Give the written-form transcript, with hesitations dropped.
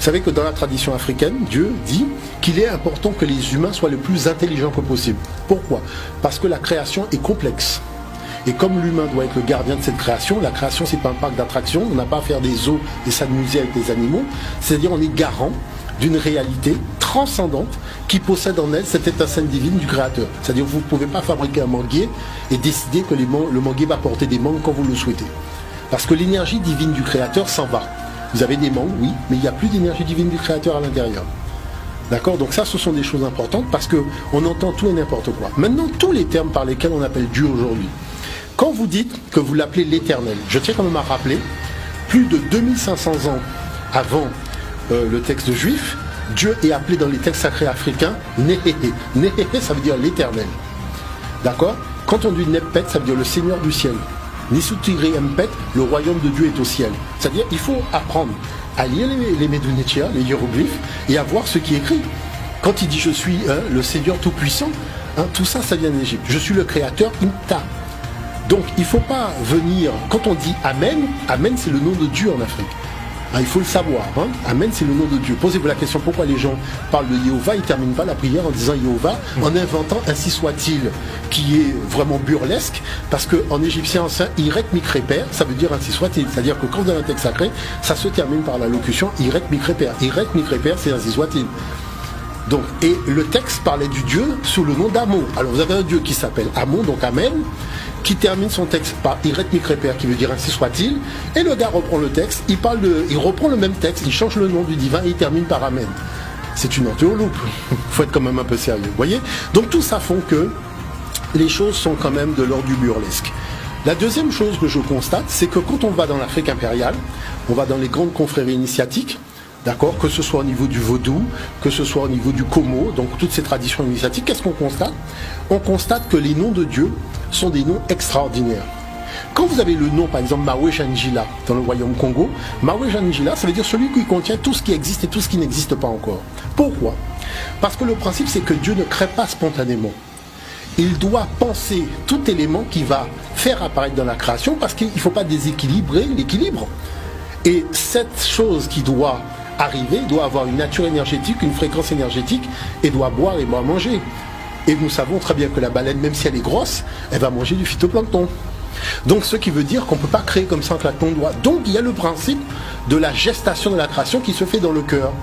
savez que dans la tradition africaine, Dieu dit qu'il est important que les humains soient le plus intelligents que possible. Pourquoi? Parce que la création est complexe. Et comme l'humain doit être le gardien de cette création, la création c'est pas un parc d'attractions, on n'a pas à faire des zoos et s'amuser avec des animaux, c'est-à-dire on est garant d'une réalité transcendante qui possède en elle cette étincelle divine du Créateur. C'est-à-dire que vous ne pouvez pas fabriquer un manguier et décider que le manguier va porter des mangues quand vous le souhaitez. Parce que l'énergie divine du Créateur s'en va. Vous avez des mangues, oui, mais il n'y a plus d'énergie divine du Créateur à l'intérieur. D'accord? Donc ça, ce sont des choses importantes parce qu'on entend tout et n'importe quoi. Maintenant, tous les termes par lesquels on appelle Dieu aujourd'hui, quand vous dites que vous l'appelez l'Éternel, je tiens quand même à rappeler, plus de 2500 ans avant le texte juif, Dieu est appelé dans les textes sacrés africains Néhéhé. Néhéhé, ça veut dire l'Éternel. D'accord? Quand on dit Nepet, ça veut dire le Seigneur du ciel. Nisutiri Empet, le royaume de Dieu est au ciel. C'est-à-dire qu'il faut apprendre à lire les Medunechia, les hiéroglyphes, et à voir ce qui est écrit. Quand il dit je suis le Seigneur tout-puissant, tout ça, ça vient d'Égypte. Je suis le créateur Imta. Donc il ne faut pas venir, quand on dit Amen, Amen c'est le nom de Dieu en Afrique. Il faut le savoir, Amen c'est le nom de Dieu. Posez-vous la question pourquoi les gens parlent de Jéhovah, ils ne terminent pas la prière en disant Jéhovah, en inventant ainsi soit-il, qui est vraiment burlesque, parce qu'en égyptien ancien, Irek Mikreper, ça veut dire ainsi soit-il. C'est-à-dire que quand dans un texte sacré, ça se termine par la locution Irek Mikreper. Irek Mikreper, c'est ainsi soit-il. Donc, et le texte parlait du Dieu sous le nom d'Amon. Alors vous avez un Dieu qui s'appelle Amon, donc Amen, qui termine son texte par Irek Mikreper, qui veut dire ainsi soit-il, et le gars reprend le texte, il reprend le même texte, il change le nom du divin et il termine par Amen. C'est une entourloupe. Il faut être quand même un peu sérieux, vous voyez? Donc tout ça font que les choses sont quand même de l'ordre du burlesque. La deuxième chose que je constate, c'est que quand on va dans l'Afrique impériale, on va dans les grandes confréries initiatiques, d'accord, que ce soit au niveau du vaudou, que ce soit au niveau du Komo, donc toutes ces traditions initiatiques, qu'est-ce qu'on constate? On constate que les noms de Dieu sont des noms extraordinaires. Quand vous avez le nom, par exemple, Mawe Janjila, dans le royaume Congo, Mawe Janjila, ça veut dire celui qui contient tout ce qui existe et tout ce qui n'existe pas encore. Pourquoi? Parce que le principe, c'est que Dieu ne crée pas spontanément. Il doit penser tout élément qui va faire apparaître dans la création, parce qu'il ne faut pas déséquilibrer l'équilibre. Et cette chose qui doit arriver doit avoir une nature énergétique, une fréquence énergétique, et doit boire et boire manger. Et nous savons très bien que la baleine, même si elle est grosse, elle va manger du phytoplancton. Donc ce qui veut dire qu'on ne peut pas créer comme ça en claquant de doigts. Donc il y a le principe de la gestation de la création qui se fait dans le cœur.